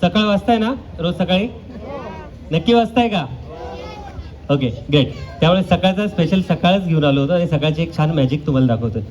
सकाळ वाजताय ना रोज सकाळी? नक्की वाजताय का? Okay great. त्यामुळे सकाळचा स्पेशल सकाळच घेऊन आलो होतो आणि सकाळची एक छान मॅजिक तुम्हाला दाखवतोय.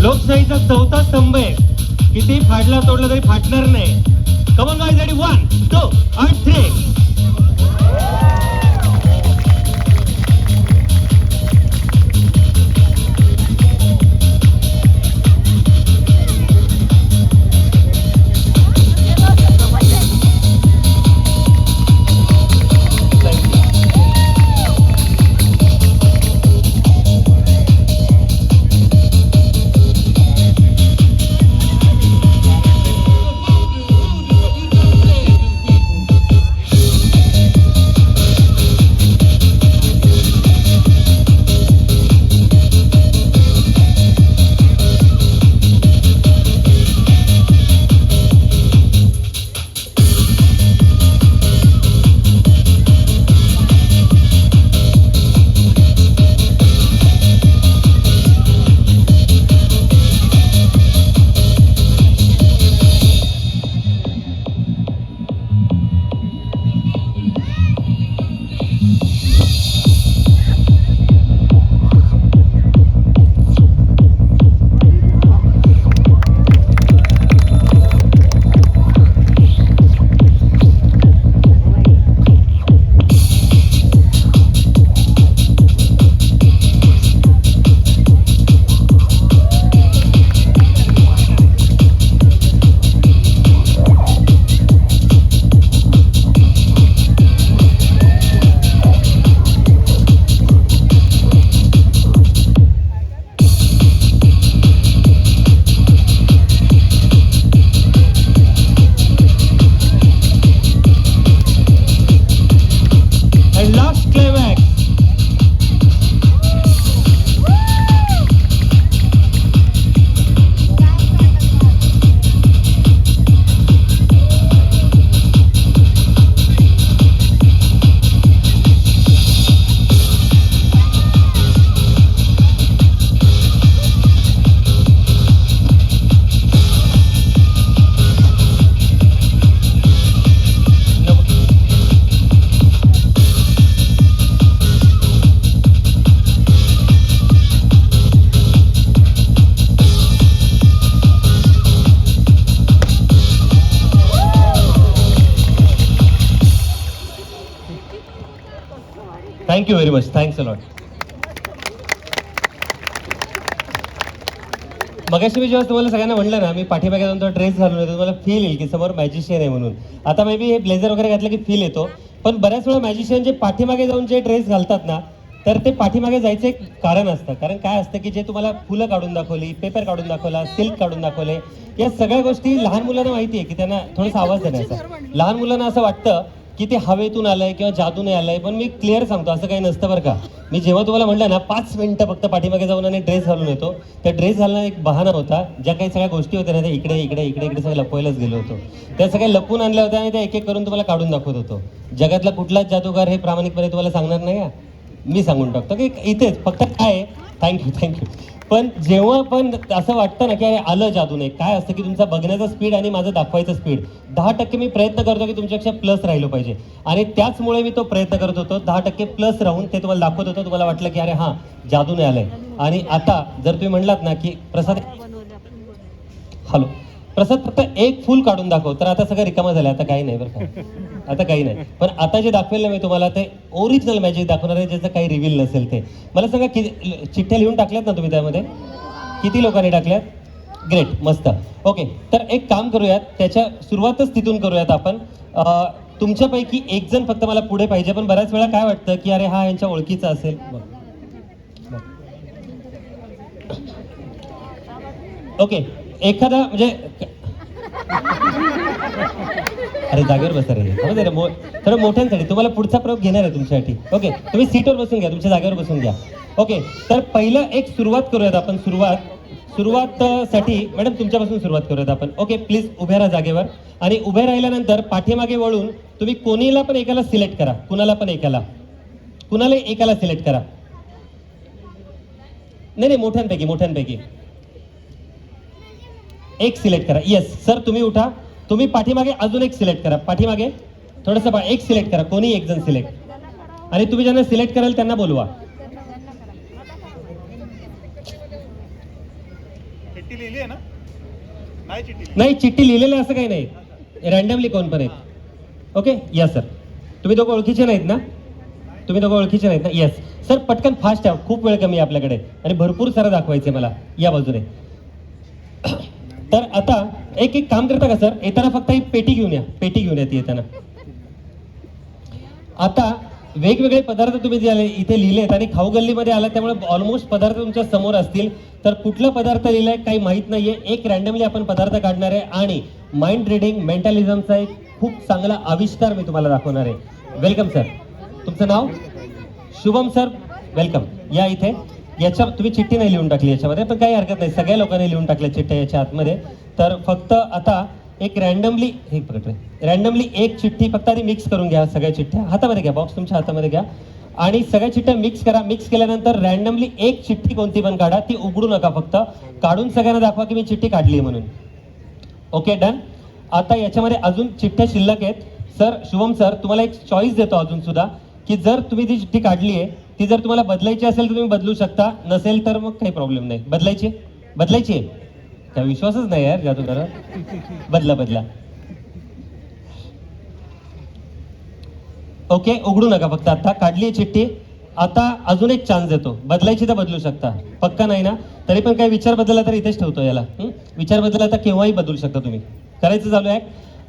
लोकशाहीचा चौथा स्तंभ आहे. किती फाडला तोडला तरी फाटणार नाही. Come on guys, ready 1 2 and 3. Thank you very much. Thanks a lot. मगाशी मी जेव्हा तुम्हाला सगळ्यांना म्हणलं ना, मी पाठीमागे जाऊन तो ड्रेस घालून येतो, तुम्हाला फील येईल की समोर मॅजिशियन आहे म्हणून. आता मे बी हे ब्लेझर वगैरे घातलं की फील येतो, पण बऱ्याच वेळा मॅजिशियन जे पाठीमागे जाऊन जे ड्रेस घालतात ना, तर ते पाठीमागे जायचं एक कारण असतं. कारण काय असतं की जे तुम्हाला फुलं काढून दाखवली, पेपर काढून दाखवला, सिल्क काढून दाखवले, या सगळ्या गोष्टी लहान मुलांना माहिती आहे की त्यांना थोडासा आवाज देण्याचा. लहान मुलांना असं वाटतं की ते हवेतून आलंय किंवा जादूने आलंय, पण मी क्लिअर सांगतो असं काही नसतं बरं का. मी जेव्हा तुम्हाला म्हटलं ना 5 मिनिटं फक्त पाठीमागे जाऊन आणि ड्रेस घालून येतो, त्या ड्रेस घालणं एक बहाणा होता. ज्या काही सगळ्या गोष्टी होत्या ना, त्या इकडे इकडे इकडे इकडे सगळं लपवायलाच गेलो होतो. त्या सगळ्या लपून आणल्या होत्या आणि त्या एक एक करून तुम्हाला काढून दाखवत होतो. जगातला कुठलाच जादूगार हे प्रामाणिकपणे तुम्हाला सांगणार नाही. मी सांगून टाकतो की इथेच फक्त काय. थँक्यू. पण जेव्हा पण असं वाटतं ना की आलं जादू नाही, काय असतं की तुमचा बघण्याचा स्पीड आणि माझं दाखवायचं स्पीड 10% मी प्रयत्न करतो की तुमच्यापेक्षा प्लस राहिलो पाहिजे. आणि त्याचमुळे मी तो प्रयत्न करत होतो 10% प्लस राहून ते तुम्हाला दाखवत होतो. तुम्हाला वाटलं की अरे हां जादूने आलंय. आणि आता जर तुम्ही म्हणलात ना की प्रसाद हॅलो प्रसाद फक्त एक फुल काढून दाखव, तर आता सगळं रिकामं झालं. आता काही नाही बरं का, आता काही नाही. पण आता जे दाखवेल ना मी तुम्हाला ते ओरिजिनल मॅजिक दाखवणार आहे, ज्याचं काही रिव्हील नसेल ते. मला सांगा चिठ्ठ्या लिहून टाकल्यात ना तुम्ही? त्यामध्ये किती लोकांनी टाकल्यात? ग्रेट, मस्त. ओके, तर एक काम करूयात, त्याच्या सुरुवातच तिथून करूयात आपण. तुमच्यापैकी एक जण फक्त मला पुढे पाहिजे, पण बऱ्याच वेळा काय वाटतं की अरे हा यांच्या ओळखीचा असेल. ओके, एखादा म्हणजे अरे जागेवर बसा रे, थोडं मोठ्यांसाठी तुम्हाला पुढचा प्रयोग घेणार आहे तुमच्यासाठी. ओके, तुम्ही सीटवर बसून घ्या, तुमच्या जागेवर बसून घ्या. ओके, तर पहिलं एक सुरुवात करूयात आपण. सुरुवातसाठी मॅडम तुमच्यापासून सुरुवात करूयात आपण. ओके, प्लीज उभ्या राहा जागेवर. आणि उभे राहिल्यानंतर पाठीमागे वळून तुम्ही कोणीला पण एकाला सिलेक्ट करा, कुणाला एकाला सिलेक्ट करा. नाही, मोठ्यांपैकी एक सिलेक्ट करा. येस सर, तुम्ही उठा. तुम्ही पाठीमागे अजून एक सिलेक्ट करा. पाठीमागे थोडंसं एक सिलेक्ट करा, कोणी एक जण सिलेक्ट. आणि तुम्ही ज्यांना सिलेक्ट कराल त्यांना बोलवा. नाही, चिठ्ठी लिहिलेलं असं काही नाही, रॅन्डमली कोण पण आहेत. ओके, या सर. तुम्ही दोघं ओळखीचे नाहीत ना? येस सर, पटकन फास्ट आहे, खूप वेळ कमी आहे आपल्याकडे आणि भरपूर सारं दाखवायचं मला. या बाजूने. तर आता एक काम करता का सर, येताना फक्त एक पेटी घेऊन या ती येताना. आता वेगवेगळे पदार्थ तुम्ही जे इथे लिहिलेत आणि खाऊ गल्लीमध्ये आला त्यामुळे ऑलमोस्ट पदार्थ तुमच्या समोर असतील. तर कुठला पदार्थ लिहिलाय काही माहित नाहीये. एक रॅन्डमली आपण पदार्थ काढणार आहे आणि माइंड रिडिंग मेंटॅलिझमचा एक खूप चांगला आविष्कार मी तुम्हाला दाखवणार आहे. Welcome sir. तुमचं नाव? Shubham sir, welcome. या इथे. याच्या तुम्ही चिठ्ठी नाही लिहून टाकली याच्यामध्ये, पण काही हरकत नाही, सगळ्या लोकांनी लिहून टाकल्या चिठ्ठ्या याच्या आतमध्ये. तर फक्त आता एक रॅन्डमली एक चिठ्ठी फक्त आधी मिक्स करून घ्या. सगळ्या चिठ्ठ्या हातामध्ये घ्या, बॉक्स तुमच्या हातामध्ये घ्या आणि सगळ्या चिठ्ठ्या मिक्स करा. मिक्स केल्यानंतर रॅन्डमली एक चिठ्ठी कोणती पण काढा, ती उघडू नका, फक्त काढून सगळ्यांना दाखवा की मी चिठ्ठी काढली म्हणून. Okay, done. आता याच्यामध्ये अजून चिठ्ठ्या शिल्लक आहेत. सर, शुभम सर, तुम्हाला एक चॉईस देतो अजून सुद्धा, की जर तुम्ही ती चिठ्ठी काढली आहे ती जर तुम्हाला बदलायची असेल तर तुम्ही बदलू शकता, नसेल तर मग काही प्रॉब्लेम नाही. बदलायची आहे? काय विश्वासच नाही यार जादूगार. बदला. ओके, उघडू नका, फक्त आता काढली आहे चिठ्ठी. आता अजून एक चान्स देतो, बदलायची तर बदलू शकता, पक्का नाही ना? तरी पण काही विचार बदलला तर इथेच ठेवतो याला. विचार बदलला तर केव्हाही बदलू शकता तुम्ही. करायचं चालू आहे.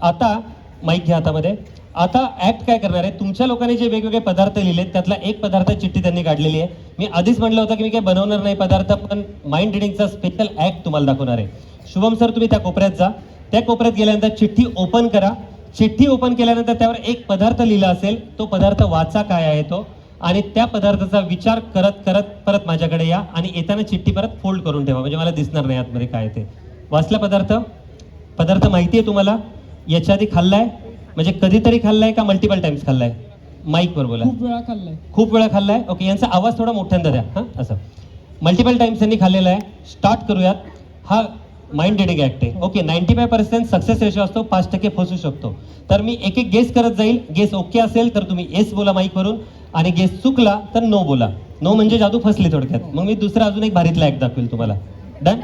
आता माईक घ्या हातामध्ये. आता ऍक्ट काय करणार आहे, तुमच्या लोकांनी जे वेगवेगळे पदार्थ लिहिलेत त्यातला एक पदार्थ चिठ्ठी त्यांनी काढलेली आहे. मी आधीच म्हटलं होतं की मी काही बनवणार नाही पदार्थ, पण माइंड रिडिंगचा स्पेशल ऍक्ट तुम्हाला दाखवणार आहे. शुभम सर, तुम्ही त्या कोपऱ्यात जा. त्या कोपऱ्यात गेल्यानंतर चिठ्ठी ओपन करा. चिठ्ठी ओपन केल्यानंतर त्यावर एक पदार्थ लिहिला असेल, तो पदार्थ वाचा काय आहे तो, आणि त्या पदार्थाचा विचार करत करत परत माझ्याकडे या आणि येताना चिठ्ठी परत फोल्ड करून ठेवा, म्हणजे मला दिसणार नाही आतमध्ये काय ते. वाचला पदार्थ माहिती आहे तुम्हाला? याच्या आधी खाल्लाय म्हणजे कधीतरी खाल्लाय का मल्टिपल टाइम्स खाल्लाय? माईक वर बोला. खूप वेळा खाल्लाय. ओके, यांचा आवाज थोडा मोठ्यांदा द्या. हां, असं मल्टिपल टाइम्स यांनी खाल्लेला आहे. स्टार्ट करूयात. हा माइंड रिडिंग ऍक्ट आहे. ओके, 95% सक्सेस रेशो असतो, 5% फसू शकतो. तर मी एक गेस करत जाईल. गेस ओके असेल तर तुम्ही येस बोला माईक वरून, आणि गेस चुकला तर नो बोला. नो म्हणजे जादू फसली थोडक्यात. मग मी दुसरा अजून एक भारीतला ऍक्ट दाखवेल तुम्हाला. डन.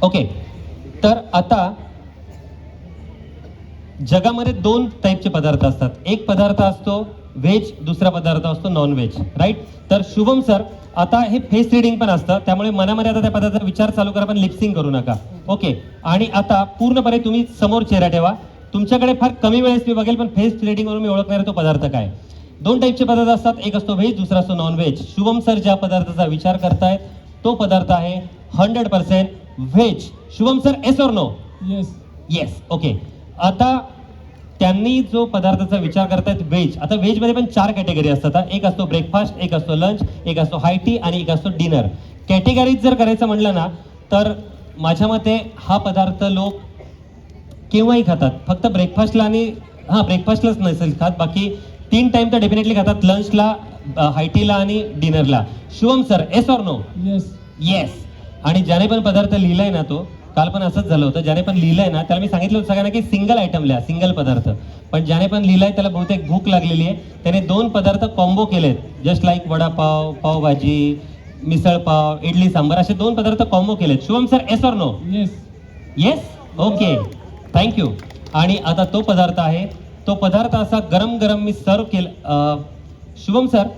ओके, तर आता जगामध्ये दोन टाईपचे पदार्थ असतात. एक पदार्थ असतो व्हेज, दुसरा पदार्थ असतो नॉन व्हेज, राईट? तर शुभम सर, आता हे फेस रिडिंग पण असतं, त्यामुळे मनामध्ये आता त्या पदार्थाचा विचार चालू करा, पण लिपसिंग करू नका. ओके, आणि आता पूर्णपणे तुम्ही समोर चेहरा ठेवा. तुमच्याकडे फार कमी वेळेस मी बघेल, पण फेस रिडिंग वरून मी ओळखणार तो पदार्थ काय. दोन टाईपचे पदार्थ असतात, एक असतो व्हेज, दुसरा असतो नॉन व्हेज. शुभम सर ज्या पदार्थाचा विचार करतायत तो पदार्थ आहे 100% व्हेज. शुभम सर, येस और नो? येस. ओके, आता त्यांनी जो पदार्थाचा विचार करतायत व्हेज. आता व्हेज मध्ये पण 4 कॅटेगरी असतात. एक असतो ब्रेकफास्ट, एक असतो लंच, एक असतो हाय टी आणि एक असतो डिनर. कॅटेगरीज जर करायचं म्हणलं ना तर माझ्या मते हा पदार्थ लोक केव्हाही खातात. फक्त ब्रेकफास्टला आणि ब्रेकफास्टलाच नसेल खात, बाकी 3 टाइम तर डेफिनेटली खातात, लंचला, हाय टीला आणि डिनरला. शुभम सर, येस और नो? येस. आणि ज्याने पण पदार्थ लिहिलाय ना, तो काल पण असंच झालं होतं, ज्याने पण लिहिलंय ना त्याला मी सांगितलं होतं सगळ्यांना की सिंगल आयटम लिहा, सिंगल पदार्थ. पण ज्याने पण लिहिलंय त्याला बहुतेक भूक लागलेली आहे, त्याने 2 पदार्थ कॉम्बो केलेत. जस्ट लाईक वडापाव, पावभाजी, मिसळपाव, इडली सांबार, असे 2 पदार्थ कॉम्बो केलेत. शुभम सर, येस और नो? येस. Okay, thank you. आणि आता तो पदार्थ आहे, तो पदार्थ असा गरम गरम मी सर्व केला. शुभम सर,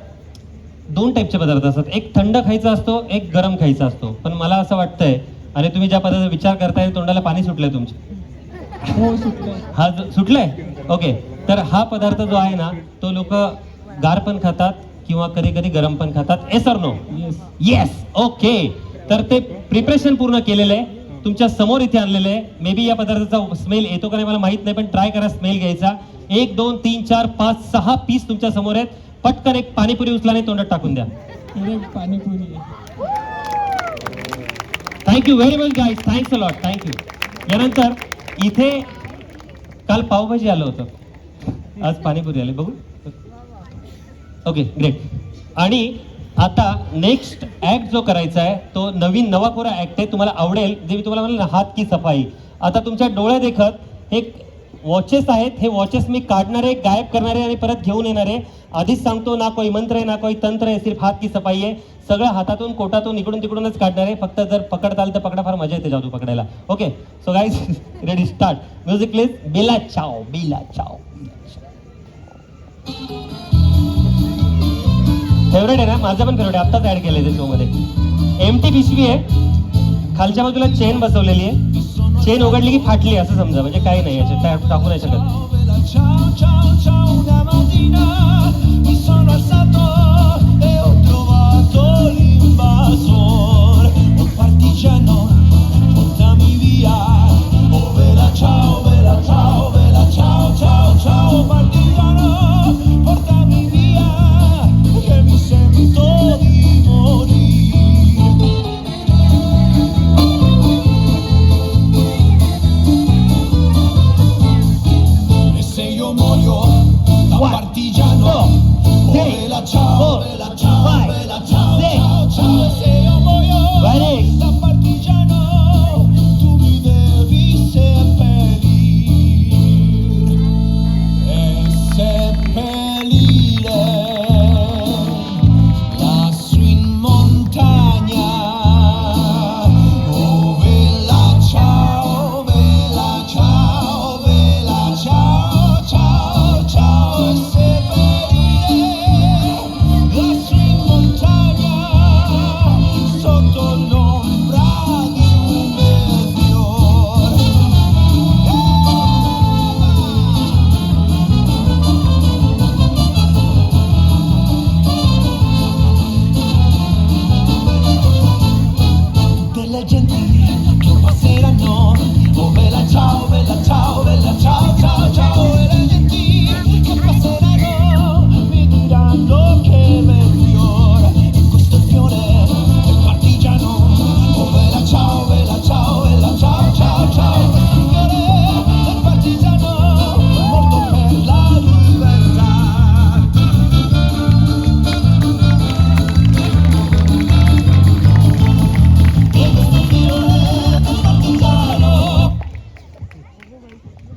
दोन टाईपचे पदार्थ असतात, एक थंड खायचा असतो, एक गरम खायचा असतो. पण मला असं वाटतंय, आणि तुम्ही ज्या पदार्थाचा विचार करताय तोंडाला पाणी सुटलंय तुमच्या. हो सुटलंय. हा सुटलंय. ओके, तर हा पदार्थ जो आहे ना तो लोक गार पण खातात किंवा कधी कधी गरम पण खातात. Yes or no? Yes. Yes. Okay, तर ते प्रिपरेशन पूर्ण केलेलं आहे, तुमच्या समोर इथे आणलेलं आहे. मे बी या पदार्थाचा स्मेल येतो का नाही मला माहित नाही, पण ट्राय करा स्मेल घ्यायचा. 1 2 3 4 5 6 पीस तुमच्या समोर आहेत. पटकन एक पाणीपुरी उचला आणि तोंडात टाकून द्या. एक panipuri. Thank you very much guys, thanks a lot, thank you. यानंतर इथे काल पावभाजी आलं होतं, आज पाणीपुरी आली. बघू. Okay great. आणि आता नेक्स्ट ऍक्ट जो करायचा आहे तो नवा कोरा ऍक्ट आहे, तुम्हाला आवडेल. जे मी तुम्हाला म्हणलं ना, हात की सफाई. आता तुमच्या डोळ्या देखत हे वॉचेस आहेत, हे वॉचेस मी काढणार आहे, गायब करणार आहे आणि परत घेऊन येणार आहे. आधीच सांगतो, ना कोई मंत्र आहे ना कोई तंत्र आहे, सिर्फ हात की सफाई आहे. सगळं हातातून कोटातून इकडून तिकडूनच काढणार आहे. फक्त जर पकडताल तर पकडा, फार मजा येते जादू पकडायला. Okay so guys ready start. Music please. Bella Ciao, Bella चाओ. फेवरेट आहे ना, माझं पण फेवरेट आहे, आत्ताच ऍड केलंय त्या शो मध्ये. एमटी पिशवी आहे, खालच्या बाजूला चेन बसवलेली आहे. चेन उघडली की फाटली असं समजा, म्हणजे काही नाही याच्यात टाकू नाही शकत. Ciao ciao ciao una mattina mi sono alzato